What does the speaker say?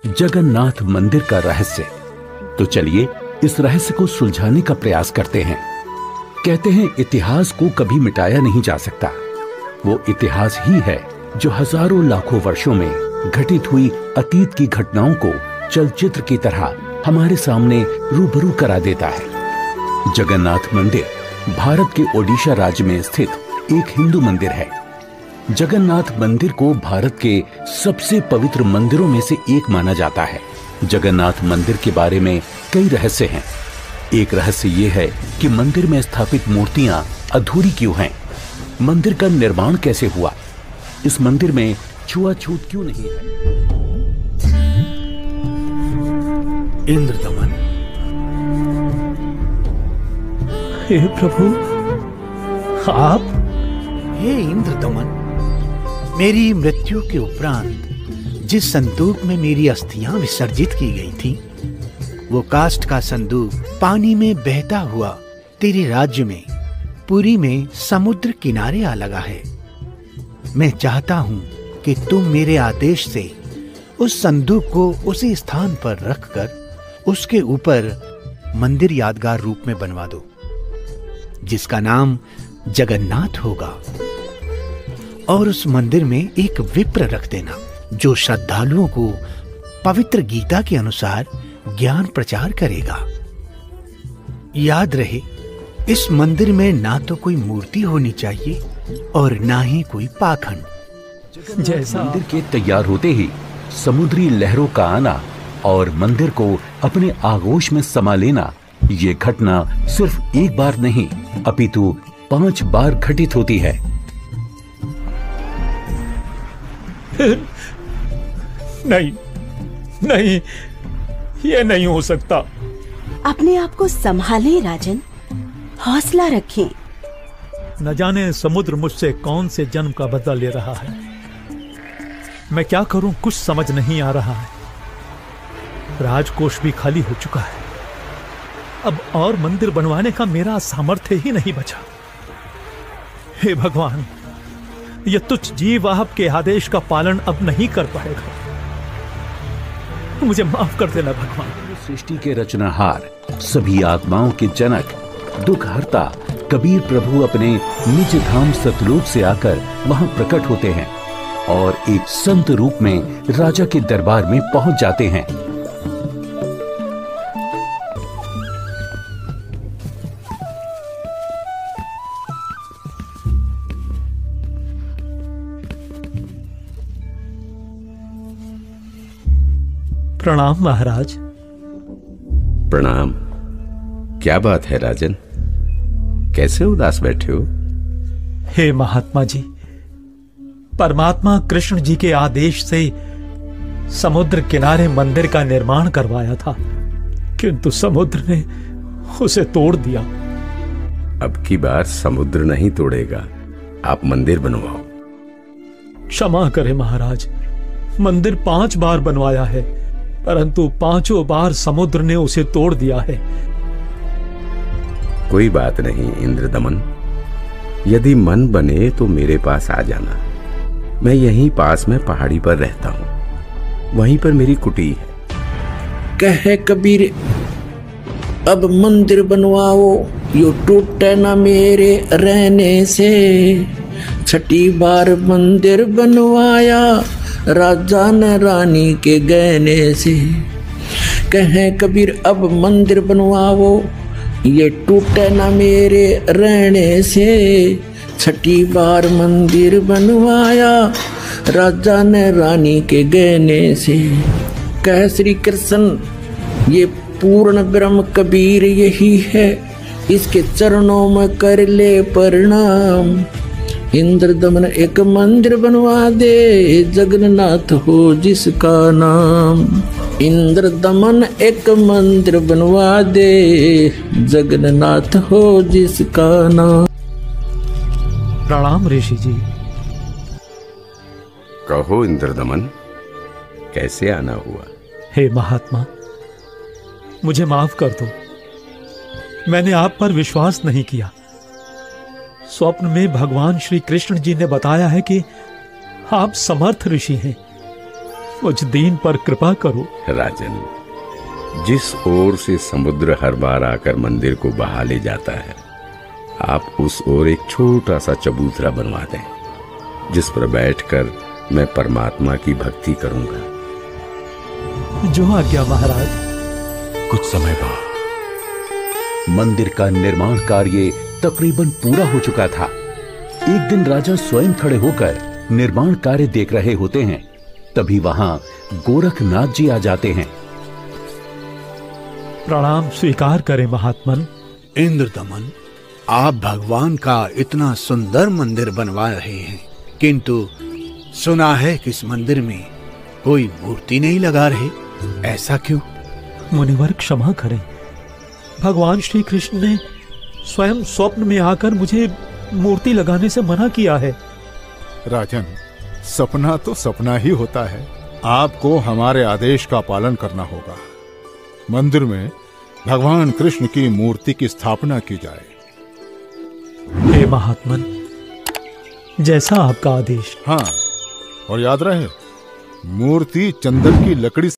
जगन्नाथ मंदिर का रहस्य। तो चलिए इस रहस्य को सुलझाने का प्रयास करते हैं। कहते हैं इतिहास को कभी मिटाया नहीं जा सकता। वो इतिहास ही है जो हजारों लाखों वर्षों में घटित हुई अतीत की घटनाओं को चलचित्र की तरह हमारे सामने रूबरू करा देता है। जगन्नाथ मंदिर भारत के ओडिशा राज्य में स्थित एक हिंदू मंदिर है। जगन्नाथ मंदिर को भारत के सबसे पवित्र मंदिरों में से एक माना जाता है। जगन्नाथ मंदिर के बारे में कई रहस्य हैं। एक रहस्य ये है कि मंदिर में स्थापित मूर्तियां अधूरी क्यों हैं? मंदिर का निर्माण कैसे हुआ? इस मंदिर में छुआछूत क्यों नहीं है? इंद्रदमन, हे प्रभु, आप? हे इंद्रदमन, मेरी मृत्यु के उपरांत जिस संदूक में मेरी अस्थियां विसर्जित की गई थी, वो काष्ठ का संदूक पानी में बहता हुआ तेरे राज्य में पुरी में समुद्र किनारे आ लगा है। मैं चाहता हूं कि तुम मेरे आदेश से उस संदूक को उसी स्थान पर रखकर उसके ऊपर मंदिर यादगार रूप में बनवा दो, जिसका नाम जगन्नाथ होगा। और उस मंदिर में एक विप्र रख देना जो श्रद्धालुओं को पवित्र गीता के अनुसार ज्ञान प्रचार करेगा। याद रहे, इस मंदिर में ना तो कोई मूर्ति होनी चाहिए और ना ही कोई पाखंड। जैसा मंदिर के तैयार होते ही समुद्री लहरों का आना और मंदिर को अपने आगोश में समा लेना, ये घटना सिर्फ एक बार नहीं अपितु 5 बार घटित होती है। नहीं नहीं, ये नहीं हो सकता। अपने आप को संभालें राजन, हौसला रखें। न जाने समुद्र मुझसे कौन से जन्म का बदला ले रहा है। मैं क्या करूं, कुछ समझ नहीं आ रहा है। राजकोष भी खाली हो चुका है। अब और मंदिर बनवाने का मेरा सामर्थ्य ही नहीं बचा। हे भगवान, यह तुच्छ जीव आपके आदेश का पालन अब नहीं कर पाएगा। मुझे माफ कर देना भगवान। सृष्टि के रचनाहार, सभी आत्माओं के जनक, दुख हरता कबीर प्रभु अपने निज धाम सतलोक से आकर वहां प्रकट होते हैं और एक संत रूप में राजा के दरबार में पहुंच जाते हैं। प्रणाम महाराज। प्रणाम। क्या बात है राजन, कैसे उदास बैठे हो? हे महात्मा जी, परमात्मा कृष्ण जी के आदेश से समुद्र किनारे मंदिर का निर्माण करवाया था, किंतु समुद्र ने उसे तोड़ दिया। अब की बार समुद्र नहीं तोड़ेगा, आप मंदिर बनवाओ। क्षमा करें महाराज, मंदिर 5 बार बनवाया है, परंतु 5 बार समुद्र ने उसे तोड़ दिया है। कोई बात नहीं इंद्रदमन, यदि मन बने तो मेरे पास आ जाना। मैं यहीं पास में पहाड़ी पर रहता हूं, वहीं पर मेरी कुटी है। कहे कबीर, अब मंदिर बनवाओ, यो टूटे ना मेरे रहने से। 6ठी बार मंदिर बनवाया राजा ने रानी के गहने से। कहे कबीर, अब मंदिर बनवाओ, ये टूटे ना मेरे रहने से। 6ठी बार मंदिर बनवाया राजा ने रानी के गहने से। कह श्री कृष्ण, ये पूर्ण ब्रह्म कबीर यही है, इसके चरणों में कर ले प्रणाम। इंद्रदमन एक मंदिर बनवा दे, जगन्नाथ हो जिसका नाम। इंद्रदमन एक मंदिर बनवा दे, जगन्नाथ हो जिसका नाम। प्रणाम ऋषि जी। कहो इंद्रदमन, कैसे आना हुआ? हे महात्मा, मुझे माफ कर दो। मैंने आप पर विश्वास नहीं किया। स्वप्न में भगवान श्री कृष्ण जी ने बताया है कि आप समर्थ ऋषि हैं। मुझ दीन पर कृपा करो। राजन, जिस ओर से समुद्र हर बार आकर मंदिर को बहा ले जाता है, आप उस ओर एक छोटा सा चबूतरा बनवा दें, जिस पर बैठकर मैं परमात्मा की भक्ति करूंगा। जो आज्ञा महाराज। कुछ समय बाद मंदिर का निर्माण कार्य तकरीबन पूरा हो चुका था। एक दिन राजा स्वयं खड़े होकर निर्माण कार्य देख रहे होते हैं। तभी वहां गोरखनाथ जी आ जाते हैं। प्रणाम स्वीकार करें महात्मन। इंद्रदमन, आप भगवान का इतना सुंदर मंदिर बनवा रहे हैं, किंतु सुना है कि इस मंदिर में कोई मूर्ति नहीं लगा रहे, ऐसा क्यों? मुनिवर क्षमा करें, भगवान श्री कृष्ण ने स्वयं स्वप्न में आकर मुझे मूर्ति लगाने से मना किया है। राजन, सपना तो सपना ही होता है। आपको हमारे आदेश का पालन करना होगा। मंदिर में भगवान कृष्ण की मूर्ति की स्थापना की जाए। हे महात्मन, जैसा आपका आदेश। हाँ, और याद रहे, मूर्ति चंदन की लकड़ी